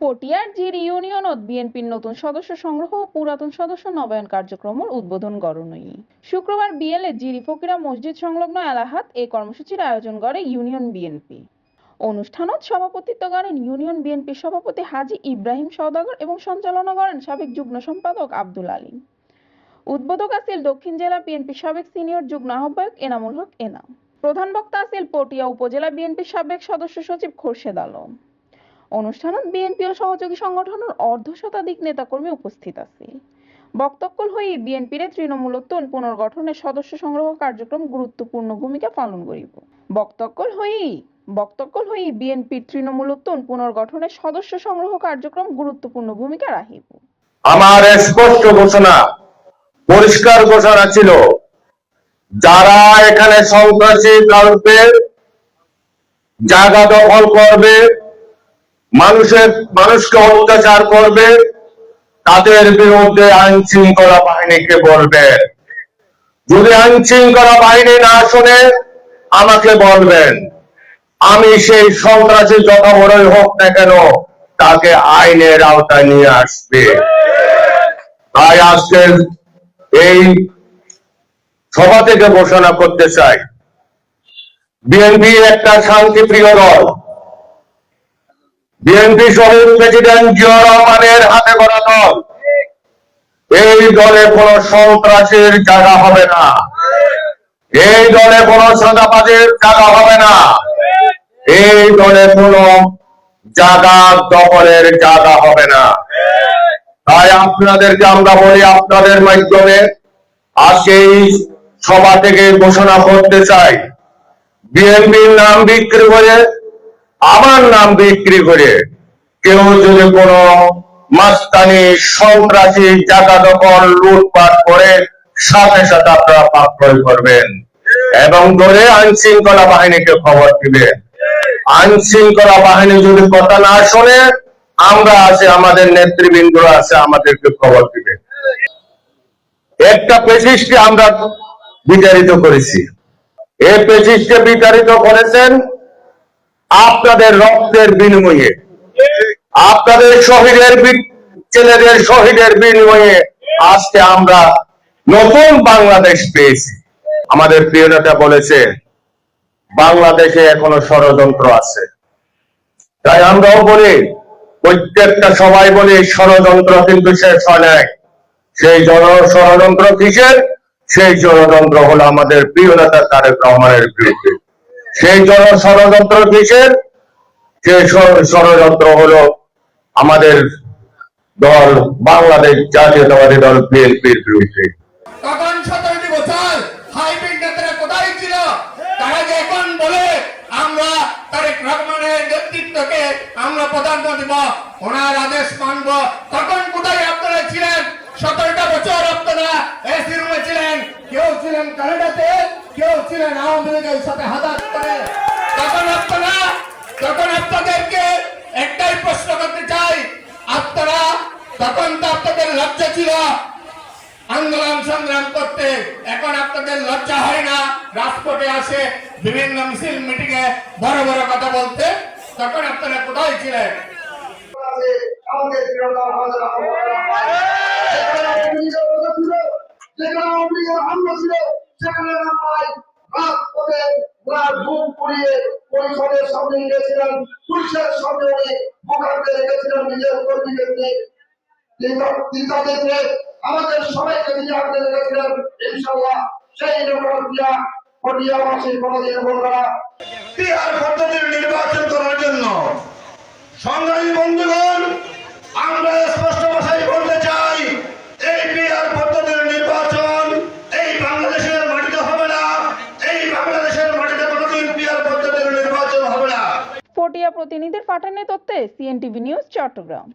পটিয়ার জিরি ইউনিয়নত বিএনপির নতুন সদস্য সংগ্রহ ও পুরাতন সদস্য নবায়ন কার্যক্রমের উদ্বোধন গড়নই শুক্রবার বিএলএ জিরি ফকিরা মসজিদ সংলগ্ন এলাহাত এই কর্মসূচির আয়োজন করে ইউনিয়ন বিএনপি। অনুষ্ঠানত সভাপতিত্ব করেন ইউনিয়ন বিএনপির সভাপতি হাজী ইব্রাহিম সওদাগর এবং সঞ্চালনা করেন সাবেক যুগ্ম সম্পাদক আব্দুল আলী। উদ্বোধক আছিল দক্ষিণ জেলা বিএনপির সাবেক সিনিয়র যুগ্ম আহ্বায়ক এনামুল হক এনাম। প্রধান বক্তা আছিল পটিয়া উপজেলা বিএনপির সাবেক সদস্য সচিব খোরশেদ আলম। অনুষ্ঠানত বিএনপি ও সহযোগী সংগঠনের অর্ধশতাধিক নেতাকর্মী উপস্থিত আছিল। বক্তব্য হই বিএনপির তৃণমূলোত্তোলন পুনর্গঠনের সদস্য সংগ্রহ কার্যক্রম গুরুত্বপূর্ণ ভূমিকা পালন করিব। বক্তব্য হই বিএনপির তৃণমূলোত্তোলন পুনর্গঠনের সদস্য সংগ্রহ কার্যক্রম গুরুত্বপূর্ণ ভূমিকা রাখিব। আমার স্পষ্ট ঘোষণা, পরিষ্কার ঘোষণা ছিল, যারা এখানে সন্ত্রাসী কারণে জায়গা দখল করবে, মানুষকে অত্যাচার করবে, তাদের বিরুদ্ধে আইন শৃঙ্খলা বাহিনীকে বলবেন। যদি আইন শৃঙ্খলা বাহিনী না শুনে আমাকে বলবেন, আমি সেই সন্ত্রাসী যত বড়ই হোক না কেন তাকে আইনের আওতায় নিয়ে আসবে। তাই আজকের এই সভা থেকে ঘোষণা করতে চাই, বিএনপি একটা শান্তিপ্রিয় দল। বিএনপি শহীদ প্রেসিডেন্ট জিয়া রহমানের হাতে গড়া দল। এই দলে কোন সন্ত্রাসের জায়গা হবে না, এই দলে কোন চাঁদাবাজের জায়গা হবে না, এই দলে কোন জায়গা দখলের জায়গা হবে না। তাই আপনাদেরকে আমরা বলি, আপনাদের মাধ্যমে আজকে এই সভা থেকে ঘোষণা করতে চাই, বিএনপির নাম বিক্রি করে, আমার নাম বিক্রি করে কেউ যদি কোন মাস্তানি সন্ত্রাসী জায়গা দখল লুটপাট করে, সাথে সাথে আপনারা পাপ প্রয়োগ করবেন এবং ধরে আইন শৃঙ্খলা বাহিনীকে খবর দিবেন। আইন শৃঙ্খলা বাহিনী যদি কথা না শোনে, আমরা আছে, আমাদের নেতৃবৃন্দ আছে, আমাদেরকে খবর দিবে। একটা পেশিসকে আমরা বিতাড়িত করেছি, এই পেশিসকে বিতাড়িত করেছেন আপনাদের রক্তের বিনিময়ে, আপনাদের শহীদের ছেলেদের শহীদের বিনিময়ে আজকে আমরা নতুন বাংলাদেশ পেয়েছি। আমাদের প্রিয় নেতা বলেছে, বাংলাদেশে এখনো ষড়যন্ত্র আছে। তাই আমরাও বলি, প্রত্যেকটা সবাই বলি, ষড়যন্ত্র কিন্তু শেষ হয় নাই। সেই ষড়যন্ত্র কিসের? সেই ষড়যন্ত্র হলো আমাদের প্রিয় নেতা তারেক রহমানের বিরুদ্ধে। সেই ষড়যন্ত্র কিসের? সেই ষড়যন্ত্র হলো আমাদের দল বাংলাদেশ জাতীয়তাবাদী দল বিএনপির বিরুদ্ধে। তখন 17টি বছর হাইব্রিড নেতারা কোথায় ছিল? তারা যে এখন বলে আমরা তারেক রহমানের নেতৃত্বকে আমরা প্রাধান্য দিব, ওনার আদেশ মানব, তখন কোথায় আপনারা ছিলেন? 17টা বছর আপনারা এসি রুমে ছিলেন, কেউ ছিলেন কানাডাতে, কেউ ছিলেন আওয়ামী লীগের সাথে হাত করে। তখন আপনাদেরকে একটাই প্রশ্ন করতে চাই, আপনারা তখন তো আপনাদের লজ্জা ছিল আন্দোলন সংগ্রাম করতে, এখন আপনাদের লজ্জা হয় না রাজপথে আসে বিভিন্ন মিছিল মিটিং এ বড় বড় কথা বলতে? তখন আপনারা কোথায় ছিলেন? পরিষদের সামনে গেছিলেন, পুলিশের সামনে মোকাবিলা রেখেছিলেন নিজের কর্মীদেরকে, আমাদের সবাইকে নিয়ে আপনি রেখেছিলেন। ইনশাআল্লাহ সেই নগরিয়া পটিয়াবাসী কোনদিন বলবে না। পিআর পদ্ধতির নির্বাচন করার জন্য সংগ্রামী বন্ধুগণ, আমরা স্পষ্ট ভাষায় বলতে চাই, এই পিআর পদ্ধতির নির্বাচন এই বাংলাদেশের মাটিতে হবে না। এই বাংলাদেশের মাটিতে কোনদিন পিআর পদ্ধতির নির্বাচন হবে না। পটিয়া প্রতিনিধির পাঠানো তথ্যে সিএনটিভি নিউজ, চট্টগ্রাম।